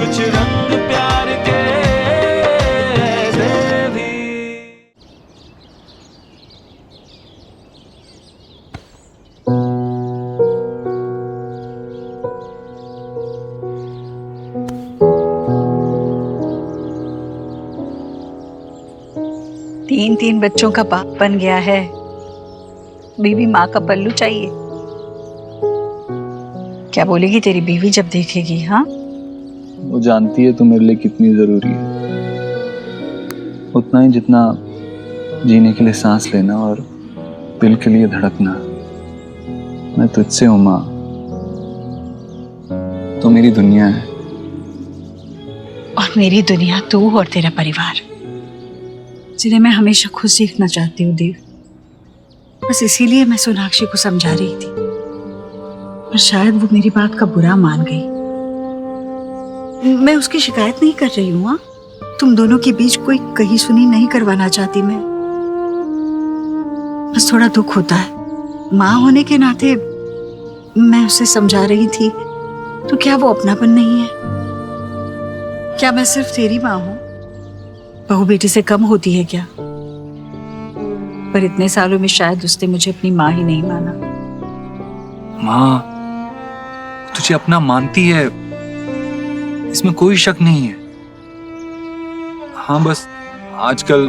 कुछ रंग प्यार के ऐसे भी। तीन बच्चों का बाप बन गया है, बीवी माँ का पल्लू चाहिए। क्या बोलेगी तेरी बीवी जब देखेगी? हाँ, वो जानती है तू मेरे लिए कितनी जरूरी है, उतना ही जितना जीने के लिए सांस लेना और दिल के लिए धड़कना। मैं तुझसे हूं माँ, तो मेरी दुनिया है। और मेरी दुनिया तू और तेरा परिवार, जिन्हें मैं हमेशा खुद सीखना चाहती हूँ देव। बस इसीलिए मैं सोनाक्षी को समझा रही थी, पर शायद वो मेरी बात का बुरा मान गई। मैं उसकी शिकायत नहीं कर रही हूँ। तुम दोनों के बीच कोई कही सुनी नहीं करवाना चाहती मैं। बस थोड़ा दुख होता है। माँ होने के नाते मैं उसे समझा रही थी, तो क्या वो अपनापन नहीं है? क्या मैं सिर्फ तेरी माँ हूँ? बहू बेटी से कम होती है क्या? पर इतने सालों में शायद उसने मुझे अपनी माँ ही नहीं माना। माँ तुझे अपना मानती है, इसमें कोई शक नहीं है। हाँ, बस आजकल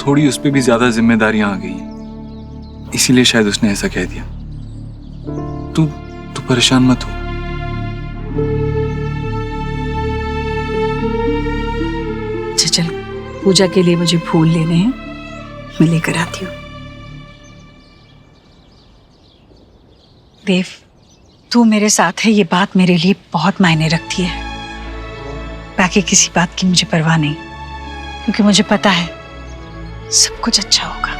थोड़ी उस पे भी ज्यादा जिम्मेदारियां आ गई हैं, इसीलिए शायद उसने ऐसा कह दिया। तू परेशान मत हो। चल, पूजा के लिए मुझे फूल लेने हैं, मैं लेकर आती हूँ। देव, तू मेरे साथ है, ये बात मेरे लिए बहुत मायने रखती है। बाकी किसी बात की मुझे परवाह नहीं, क्योंकि मुझे पता है सब कुछ अच्छा होगा।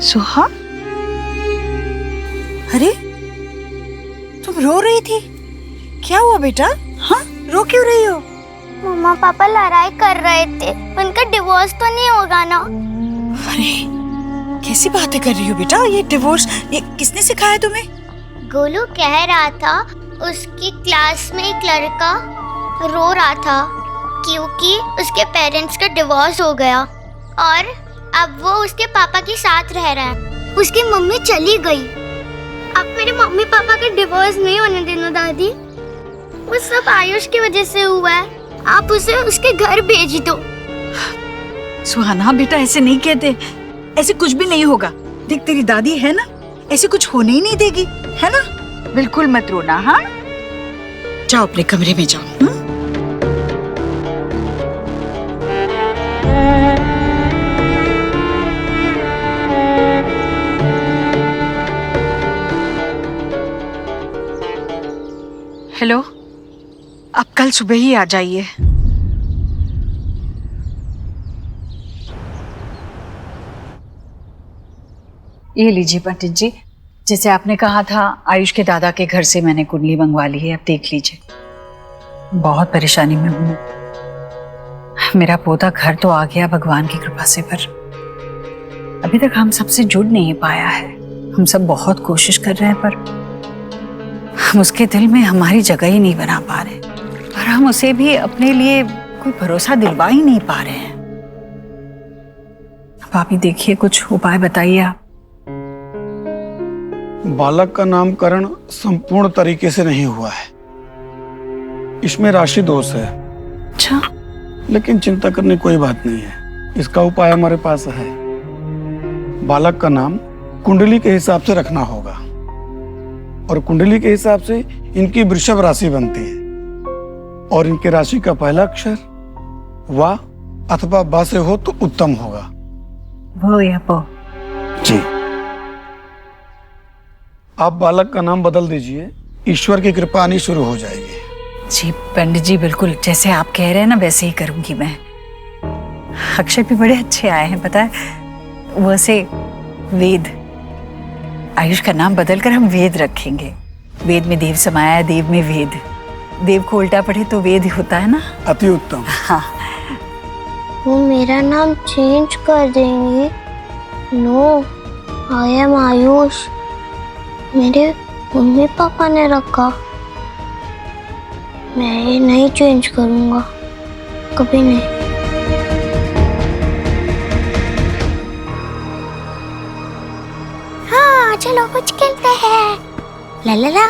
सुहा, अरे तुम रो रही थी, क्या हुआ बेटा? हाँ, रो क्यों रही हो? मम्मा पापा लड़ाई कर रहे थे, उनका डिवोर्स तो नहीं होगा ना? अरे कैसी बातें कर रही हो बेटा? ये डिवोर्स ये किसने सिखाया तुम्हें? गोलू कह रहा था उसकी क्लास में एक लड़का रो रहा था क्योंकि उसके पेरेंट्स का डिवोर्स हो गया और अब वो उसके पापा के साथ रह रहा है। उसकी मम्मी चली गई। अब मेरे मम्मी पापा का डिवोर्स नहीं होने देना दादी। वो सब आयुष की वजह से हुआ है। आप उसे उसके घर भेज दो। सुहाना बेटा, ऐसे नहीं कहते, ऐसे कुछ भी नहीं होगा। देख तेरी दादी है ना, ऐसे कुछ होने ही नहीं देगी, है ना? बिल्कुल मत रोना। हाँ, जाओ अपने कमरे में जाओ। हेलो, आप कल सुबह ही आ जाइए। ये लीजिए पंडित जी, जैसे आपने कहा था, आयुष के दादा के घर से मैंने कुंडली मंगवा ली है, अब देख लीजिए। बहुत परेशानी में हूं। मेरा पोता घर तो आ गया भगवान की कृपा से, पर अभी तक हम सबसे जुड़ नहीं पाया है। हम सब बहुत कोशिश कर रहे हैं, पर हम उसके दिल में हमारी जगह ही नहीं बना पा रहे, और हम उसे भी अपने लिए कोई भरोसा दिलवा ही नहीं पा रहे हैं। अब आप ही देखिए, कुछ उपाय बताइए आप। बालक का नामकरण संपूर्ण तरीके से नहीं हुआ है, इसमें राशि दोष है। अच्छा, लेकिन चिंता करने कोई बात नहीं है, इसका उपाय हमारे पास है। बालक का नाम कुंडली के हिसाब से रखना होगा, और कुंडली के हिसाब से इनकी वृषभ राशि बनती है, और इनकी राशि का पहला अक्षर वा अथवा बा से हो तो उत्तम होगा। वो या वो? जी। आप बालक का नाम बदल दीजिए, ईश्वर की कृपा आनी शुरू हो जाएगी। जी पंडित जी, बिल्कुल जैसे आप कह रहे हैं ना, वैसे ही करूंगी मैं। अक्षर भी बड़े अच्छे आए हैं, पता है। वैसे वेद, आयुष का नाम बदलकर हम वेद रखेंगे। वेद में देव समाया है, देव में वेद। देव को उल्टा पढ़े तो वेद होता है ना। अति उत्तम। हाँ। वो मेरा नाम चेंज कर देंगी। No, I am Ayush. मेरे मम्मी पापा ने रखा। मैं ये नहीं चेंज करूंगा, कभी नहीं। हाँ, चलो कुछ खेलते हैं। ला ला ला,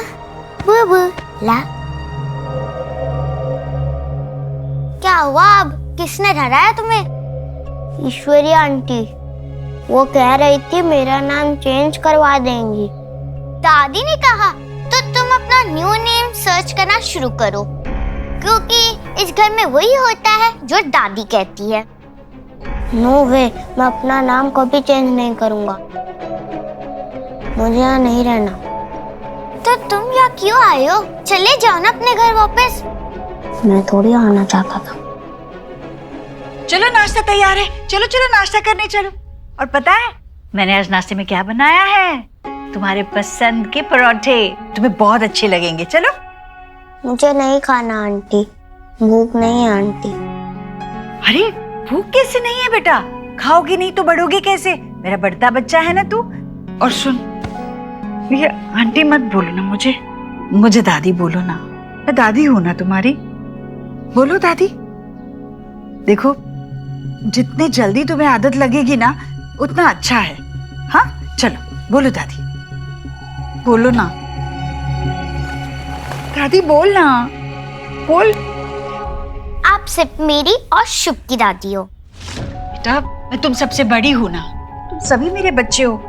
बू बू ला। क्या हुआ अब? किसने डराया तुम्हें? ईश्वरी आंटी। वो कह रही थी मेरा नाम चेंज करवा देंगी। दादी ने कहा तो तुम अपना न्यू नेम सर्च करना शुरू करो, क्योंकि इस घर में वही होता है जो दादी कहती है। नो वे, मैं अपना नाम कभी चेंज नहीं करूंगा। मुझे यहाँ नहीं रहना। तो तुम यहाँ क्यों आए हो? चले जाओ ना अपने घर वापस। मैं थोड़ी आना चाहता था। चलो नाश्ता तैयार है, चलो चलो नाश्ता करने चलो। और पता है मैंने आज नाश्ते में क्या बनाया है? तुम्हारे पसंद के परोठे, तुम्हें बहुत अच्छे लगेंगे। चलो। मुझे नहीं खाना आंटी, भूख नहीं है आंटी। अरे भूख कैसे नहीं है बेटा? खाओगी नहीं तो बढ़ोगी कैसे? मेरा बढ़ता बच्चा है ना तू। और सुन, ये आंटी मत बोलो ना मुझे दादी बोलो ना। मैं दादी हूं ना तुम्हारी। बोलो दादी। देखो, जितने जल्दी तुम्हें आदत लगेगी ना उतना अच्छा है। हाँ चलो बोलो दादी, बोलो ना दादी, बोल ना, बोल। आप सिर्फ मेरी और शुभ की दादी हो। बेटा मैं तुम सबसे बड़ी हूं ना, तुम सभी मेरे बच्चे हो।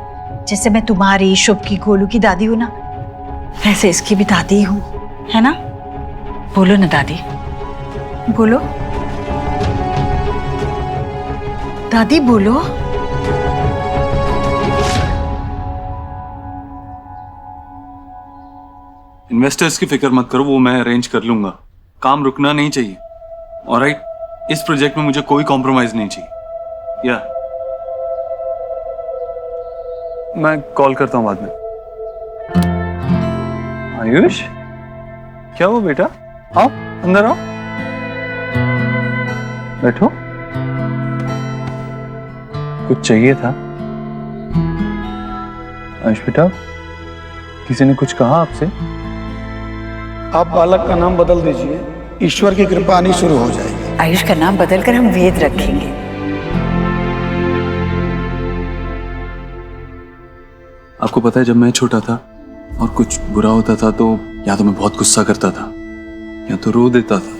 जैसे मैं तुम्हारी, शुभ की, गोलू की दादी हूं ना, वैसे इसकी भी दादी हूं, है ना? बोलो ना दादी, बोलो दादी, बोलो। इन्वेस्टर्स की फिक्र मत करो, वो मैं अरेंज कर लूंगा। काम रुकना नहीं चाहिए। ऑलराइट, इस प्रोजेक्ट में मुझे कोई कॉम्प्रोमाइज नहीं चाहिए। या मैं कॉल करता हूं बाद में। आयुष, क्या हुआ बेटा? आओ अंदर आओ, बैठो। कुछ चाहिए था? आयुष बेटा, किसी ने कुछ कहा आपसे? आप बालक का नाम बदल दीजिए, ईश्वर की कृपा आनी शुरू हो जाएगी। आयुष का नाम बदलकर हम वेद रखेंगे। आपको पता है, जब मैं छोटा था और कुछ बुरा होता था तो या तो मैं बहुत गुस्सा करता था, या तो रो देता था,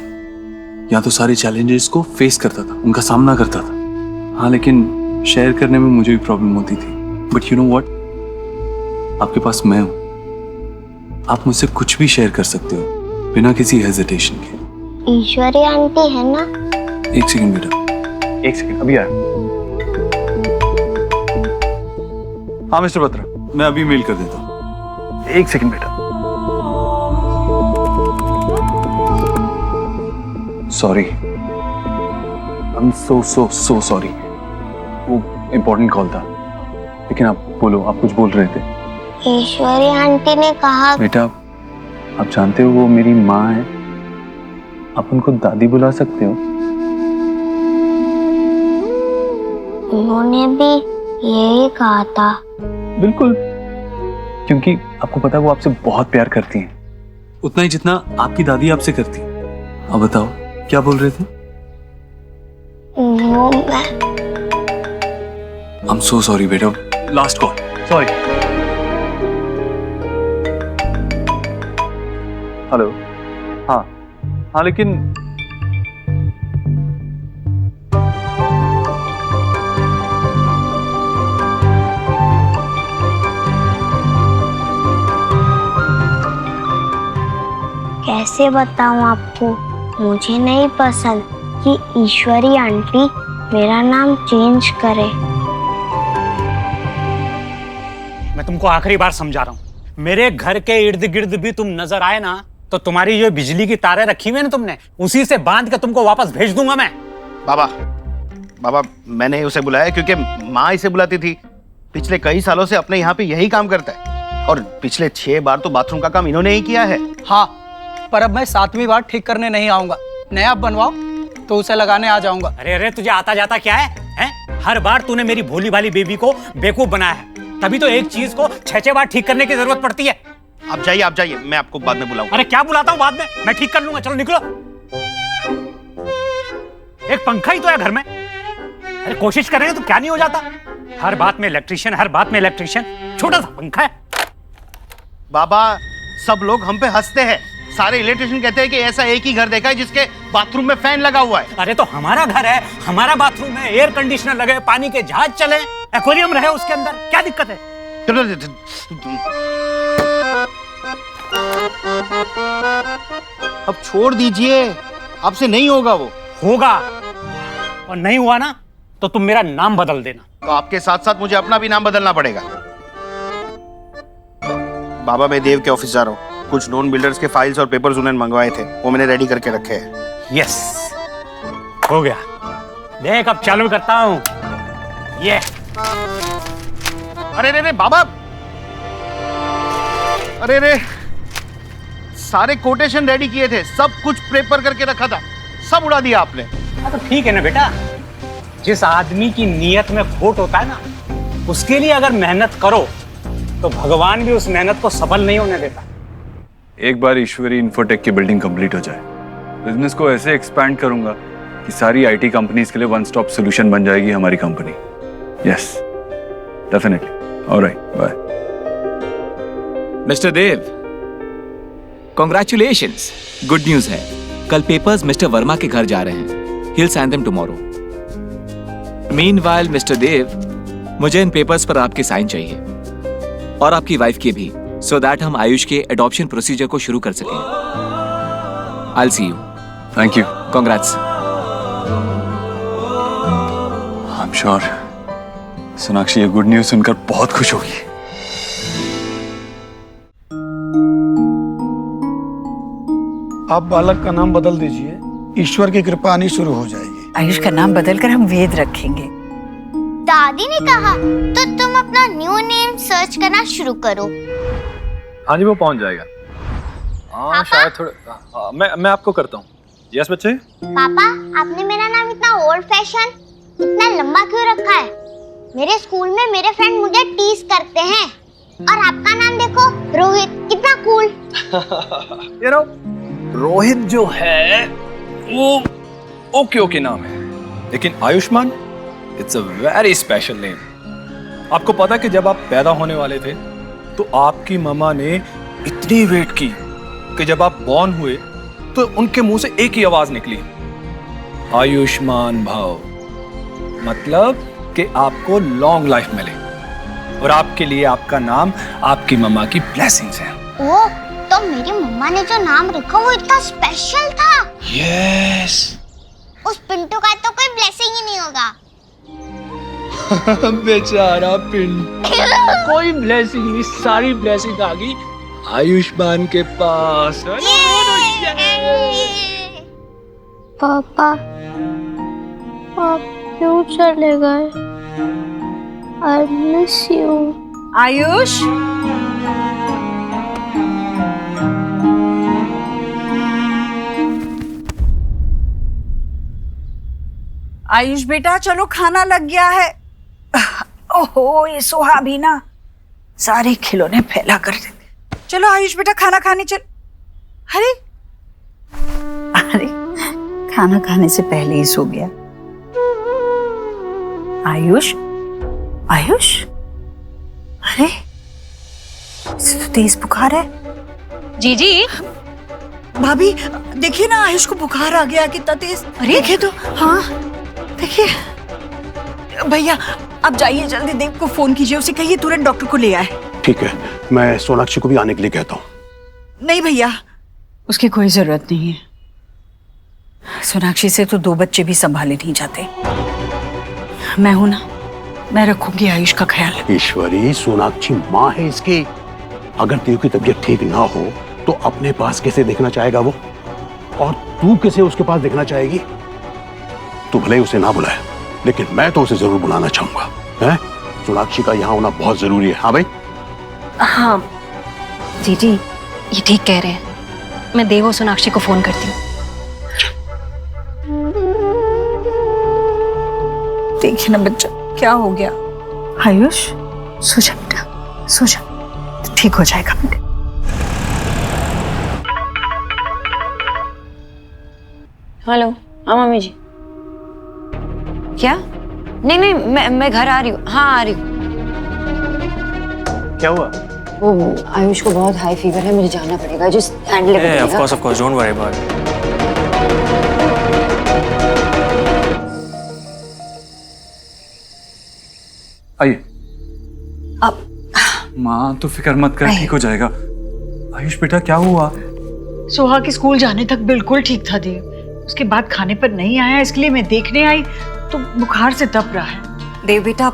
या तो सारे चैलेंजेस को फेस करता था, उनका सामना करता था। हाँ, लेकिन शेयर करने में मुझे भी प्रॉब्लम होती थी। बट यू नो व्हाट, आपके पास मैं हूं। आप मुझसे कुछ भी शेयर कर सकते हो बिना किसी हेजिटेशन के। ईश्वरी आंटी है ना? एक सेकंड बेटा, एक सेकंड, अभी आया। हाँ मिस्टर बत्रा, मैं अभी मेल कर देता हूँ। एक सेकंड बेटा। Sorry, I am so sorry. वो इम्पोर्टेंट कॉल था। लेकिन आप बोलो, आप कुछ बोल रहे थे। ईश्वरी आंटी ने कहा। बेटा, आप जानते हो वो मेरी माँ है, आप उनको दादी बुला सकते हो। उन्होंने भी यही कहा था। बिल्कुल, क्योंकि आपको पता है वो आपसे बहुत प्यार करती हैं, उतना ही जितना आपकी दादी आपसे करती है। अब बताओ क्या बोल रहे थे? वो मैं। आई एम सो सॉरी बेटा, लास्ट कॉल, सॉरी। हेलो, हाँ हाँ, लेकिन कैसे बताऊं आपको, मुझे नहीं पसंद कि ईश्वरी आंटी मेरा नाम चेंज करे। मैं तुमको आखिरी बार समझा रहा हूँ, मेरे घर के इर्द गिर्द भी तुम नजर आए ना तो तुम्हारी जो बिजली की तारें रखी हुई है ना तुमने, उसी से बांध के तुमको वापस भेज दूंगा मैं। बाबा, मैंने उसे बुलाया क्योंकि माँ इसे बुलाती थी। पिछले कई सालों से अपने यहाँ पे यही काम करता है, और पिछले 6 बार तो बाथरूम का काम इन्होंने ही किया है। हाँ, पर अब मैं 7वीं बार ठीक करने नहीं आऊंगा। नया बनवाओ तो उसे लगाने आ जाऊंगा। अरे अरे, तुझे आता जाता क्या है? हर बार तूने मेरी भोली भाली बेबी को बेवकूफ बनाया है, तभी तो एक चीज को 6-6 बार ठीक करने की जरूरत पड़ती है। आप जाइए, मैं आपको बाद में बुलाऊंगा। अरे क्या बुलाता हूँ बाद में, मैं ठीक कर लूंगा, चलो निकलो। एक पंखा ही तो है घर में, अरे कोशिश करेंगे तो क्या नहीं हो जाता। हर बात में इलेक्ट्रिशियन, हर बात में इलेक्ट्रिशियन, छोटा सा पंखा है। बाबा, सब लोग हम पे हंसते हैं, सारे इलेक्ट्रिशियन कहते हैं कि ऐसा एक ही घर देखा है जिसके बाथरूम में फैन लगा हुआ है। अरे तो हमारा घर है, हमारा बाथरूम है, एयर कंडीशनर लगे, पानी के जहाज चले, एक्वेरियम रहे उसके अंदर, क्या दिक्कत है? अब छोड़ दीजिए, आपसे नहीं होगा वो। होगा, और नहीं हुआ ना तो तुम मेरा नाम बदल देना। तो आपके साथ साथ मुझे अपना भी नाम बदलना पड़ेगा। बाबा, मैं देव के ऑफिस जा रहा हूँ, कुछ नॉन बिल्डर्स के फाइल्स और पेपर्स उन्होंने मंगवाए थे, वो मैंने रेडी करके रखे हैं। यस, हो गया। देख अब चालू करता हूँ ये। अरे रे बाबा, अरे रे, सारे कोटेशन रेडी किए थे, सब कुछ प्रेपर करके रखा था, सब उड़ा दिया आपने। हाँ तो ठीक है ना बेटा, जिस आदमी की नीयत में खोट होता है ना, उसके लिए अगर मेहनत करो तो भगवान भी उस मेहनत को सफल नहीं होने देता। एक बार ईश्वरी इन्फोटेक की बिल्डिंग कंप्लीट हो जाए, बिजनेस को ऐसे एक्सपैंड करूंगा कि सारी आईटी कंपनीज के लिए वन स्टॉप सॉल्यूशन बन जाएगी हमारी company. Yes, definitely. Alright, bye. Mister Dev, congratulations, good news है। कल पेपर्स मिस्टर वर्मा के घर जा रहे हैं। He'll send them tomorrow. Meanwhile, mister Dev, मुझे इन पेपर्स पर आपकी साइन चाहिए और आपकी वाइफ की भी, so that हम आयुष के एडॉप्शन प्रोसीजर को शुरू कर सकें। I'll see you. Thank you. Congrats. I'm sure Sonakshi ये गुड न्यूज सुनकर बहुत खुश होगी। आप बालक का नाम बदल दीजिए, ईश्वर की कृपा आनी शुरू हो जाएगी। आयुष का नाम बदलकर हम वेद रखेंगे। दादी ने कहा तो तुम अपना न्यू नेम सर्च करना शुरू करो। हाँ जी, वो पहुंच जाएगा। हाँ शायद थोड़े, मैं आपको करता हूँ। यस बच्चे। पापा, आपने मेरा नाम इतना ओल्ड फैशन, इतना लंबा क्यों रखा है? मेरे स्कूल में मेरे फ्रेंड मुझे टीज करते हैं, और आपका नाम देखो, रोहित, कितना कूल। यू नो, रोहित जो है वो ओके नाम है, लेकिन Ayushman, it's a very special name. आपको पता है कि जब आप पैदा होने वाले थे तो आपकी मम्मा ने इतनी वेट की कि जब आप बॉर्न हुए तो उनके मुंह से एक ही आवाज निकली, आयुष्मान भव, मतलब कि आपको लॉन्ग लाइफ मिले, और आपके लिए आपका नाम आपकी मम्मा की ब्लेसिंग्स है। ओह, तो मेरी मम्मा ने जो नाम रखा वो इतना स्पेशल था। यस। उस पिंटू का तो कोई ब्लेसिंग ही नहीं होगा। बेचारा पिंटू, कोई ब्लेसिंग नहीं, सारी ब्लेसिंग आ गई आयुष्मान के पास। पापा, आप क्यों चले गए? I miss you. Ayush, Ayush बेटा, चलो खाना लग गया है। ओहो, ये सोहा भी ना सारे खिलौने फैला कर देते। चलो आयुष बेटा, खाना खाने चल। अरे अरे, खाना खाने से पहले ही सो गया। आयुष, आयुष, अरे इसे तो तेज बुखार है। जीजी, भाभी देखिए ना, आयुष को बुखार आ गया, कितना तेज। अरे देखिए तो, हाँ देखिए। भैया आप जाइए, जल्दी देव को फोन कीजिए, उसे कहिए तुरंत डॉक्टर को ले आए। ठीक है, मैं सोनाक्षी को भी आने के लिए कहता हूँ। नहीं भैया, उसकी कोई जरूरत नहीं है। सोनाक्षी से तो 2 बच्चे भी संभाले नहीं जाते। मैं हूं ना, मैं रखूंगी आयुष का ख्याल। ईश्वरी, सोनाक्षी माँ है इसकी। अगर देव की तबीयत ठीक ना हो तो अपने पास कैसे देखना चाहेगा वो, और तू कैसे उसके पास देखना चाहेगी? तू भले ही उसे ना बुलाए, लेकिन मैं तो उसे जरूर बुलाना चाहूंगा। हैं? सोनाक्षी का यहाँ होना बहुत जरूरी है। हाँ भाई? हाँ जीजी, ये ठीक कह रहे हैं। मैं देव और सोनाक्षी को फोन करती हूँ। देखिए ना बच्चा, क्या हो गया? आयुष, सो जा बेटा, सो जा, ठीक हो जाएगा बेटा। हेलो, हाँ मम्मी जी। क्या? नहीं नहीं, मैं घर आ रही हूँ। हाँ आ रही हूँ। क्या हुआ? वो आयुष को बहुत हाई फीवर है, मुझे जाना पड़ेगा। Just handle it. Of course, don't worry about it. आइए। अब माँ तो फिक्र मत कर, ठीक हो जाएगा। आयुष बेटा क्या हुआ? सोहा के स्कूल जाने तक बिल्कुल ठीक था देव, उसके बाद खाने पर नहीं आया, इसलिए मैं देखने आई तो बुखार से तप रहा है। देव बेटा,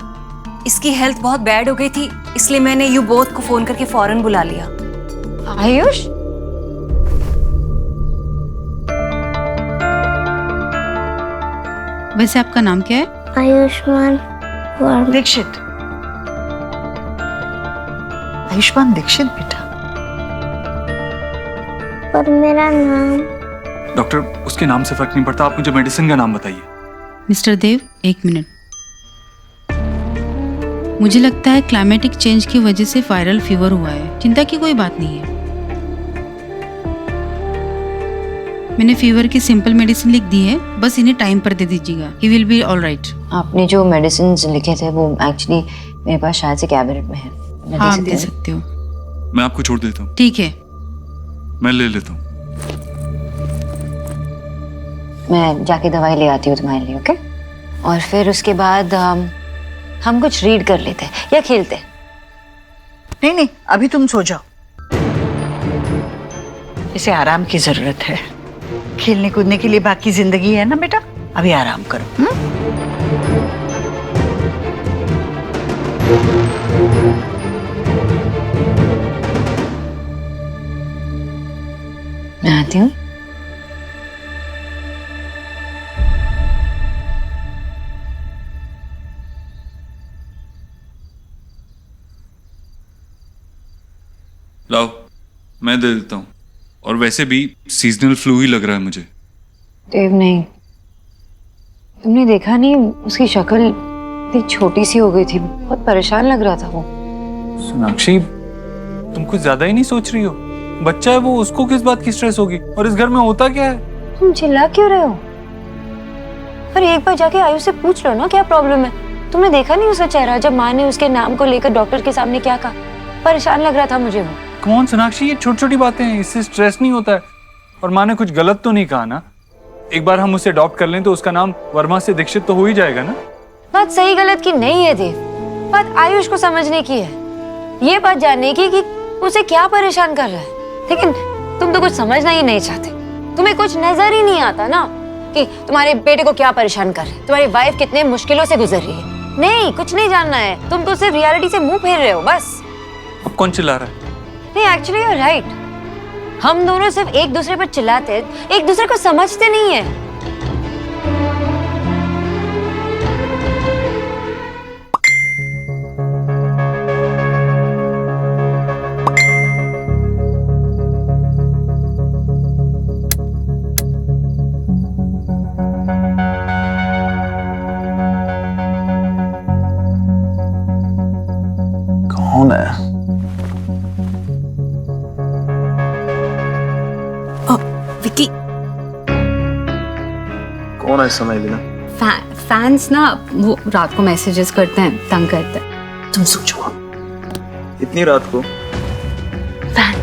इसकी हेल्थ बहुत बैड हो गई थी, इसलिए मैंने यू बोथ को फोन करके फौरन बुला लिया। आयुष, वैसे आपका नाम क्या है? आयुष्मान दीक्षित। आयुष्मान दीक्षित बेटा। पर मेरा नाम। डॉक्टर, उसके नाम से फर्क नहीं पड़ता, आप मुझे मेडिसिन का नाम बताइए। मिस्टर देव, 1 मिनट। मुझे लगता है क्लाइमेटिक चेंज की वजह से वायरल फीवर हुआ है। चिंता की कोई बात नहीं है। मैंने फीवर की सिंपल मेडिसिन लिख दी है, बस इन्हें टाइम पर दे दीजिएगा। He will be all right. आपने जो मेडिसिन लिखे थे वो एक्चुअली मेरे पास शायद से कैबिनेट में है। हाँ, दे सकते हो। मैं आपको छोड़ देता हूँ। ठीक है, मैं ले लेता हूँ। मैं जाके दवाई ले आती हूँ तुम्हारे लिए, ओके? और फिर उसके बाद हम कुछ रीड कर लेते हैं या खेलते। नहीं नहीं, अभी तुम सो जाओ, इसे आराम की जरूरत है। खेलने कूदने के लिए बाकी जिंदगी है ना बेटा, अभी आराम करो। मैं आती हूँ। लाओ, मैं दे देता हूँ। और वैसे भी सीजनल फ्लू ही लग रहा है मुझे। देव नहीं, तुमने देखा नहीं उसकी शक्ल इतनी छोटी सी हो गई थी, बहुत परेशान लग रहा था वो। सोनाक्षी, तुम कुछ ज्यादा ही नहीं सोच रही हो? बच्चा है वो, उसको किस बात की स्ट्रेस होगी? और इस घर में होता क्या है? तुम चिल्ला क्यों रहे हो? पर एक बार जाके आयुष से पूछ लो ना क्या प्रॉब्लम है। तुमने देखा नहीं उसका चेहरा जब माँ ने उसके नाम को लेकर डॉक्टर के सामने क्या कहा? परेशान लग रहा था मुझे वो। कौन सोनाक्षी, ये छोटी छोटी बातें हैं, इससे स्ट्रेस नहीं होता है। और माँ ने कुछ गलत तो नहीं कहा ना? एक बार हम उसे अडॉप्ट कर लें तो उसका नाम वर्मा से दीक्षित तो हो ही जाएगा ना? बात सही गलत की नहीं है देव, बात आयुष को समझने की है। ये बात जानने की कि उसे क्या परेशान कर रहा है। लेकिन तुम तो कुछ समझना ही नहीं चाहते। तुम्हें कुछ नजर ही नहीं आता ना कि तुम्हारे बेटे को क्या परेशान कर रहा है, तुम्हारी वाइफ कितने मुश्किलों से गुजर रही है। नहीं, कुछ नहीं जानना है, तुम तो सिर्फ रियलिटी से मुंह फेर रहे हो बस। अब कौन चिल्ला रहा है? नहीं, एक्चुअली यू आर राइट। हम दोनों सिर्फ एक दूसरे पर चिल्लाते, एक दूसरे को समझते नहीं है। कौन है? विकी, कौन है समय लेना? फैंस ना वो रात को मैसेजेस करते हैं, तंग करते हैं। तुम सोचो इतनी रात को? फैन।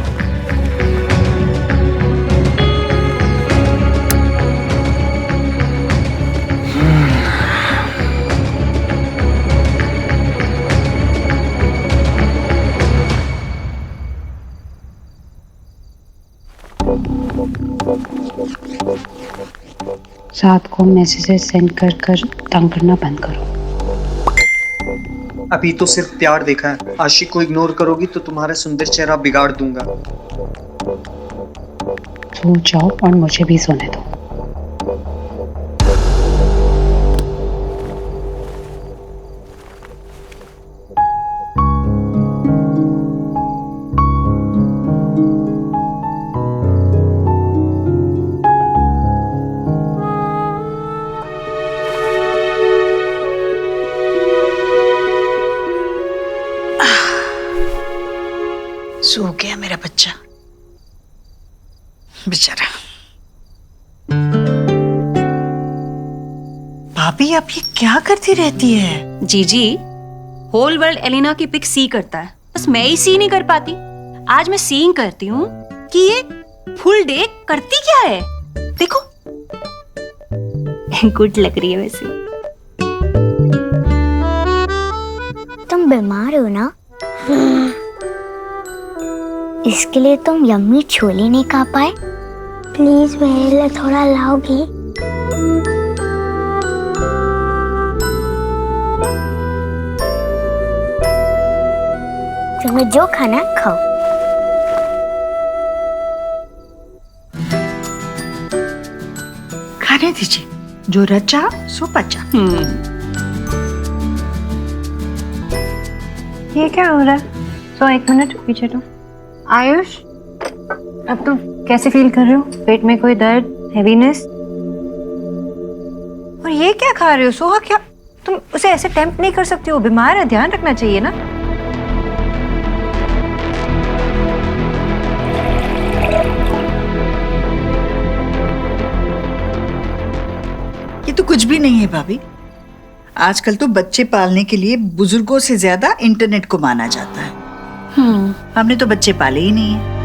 रात को मैसेजेस सेंड कर कर तंग करना बंद करो। अभी तो सिर्फ प्यार देखा है, आशिक को इग्नोर करोगी तो तुम्हारा सुंदर चेहरा बिगाड़ दूंगा। सो जाओ और मुझे भी सोने दो। सो गया मेरा बच्चा बेचारा। भाभी आप ये क्या करती रहती है? जीजी, होल वर्ल्ड एलिना की पिक सी करता है, बस मैं ही सी नहीं कर पाती। आज मैं सीइंग करती हूँ कि ये फुल डे करती क्या है। देखो गुड लग रही है वैसे। तुम बीमार हो ना, इसके लिए तुम यम्मी छोले नहीं खा पाए। प्लीज मेरे लिए थोड़ा लाओगी? तुम्हें जो खाना खाओ। खाने दीजिए, जो रचा सो पचा। ये क्या हो रहा है? तो 1 मिनट पीछे तो। आयुष, अब तुम कैसे फील कर रहे हो? पेट में कोई दर्द, हेवीनेस? और ये क्या खा रहे हो? सोहा क्या? तुम उसे ऐसे टेम्प्ट नहीं कर सकती हो, बीमार है, ध्यान रखना चाहिए ना। ये तो कुछ भी नहीं है भाभी। आजकल तो बच्चे पालने के लिए बुजुर्गों से ज्यादा इंटरनेट को माना जाता है। हमने तो बच्चे पाले ही नहीं है।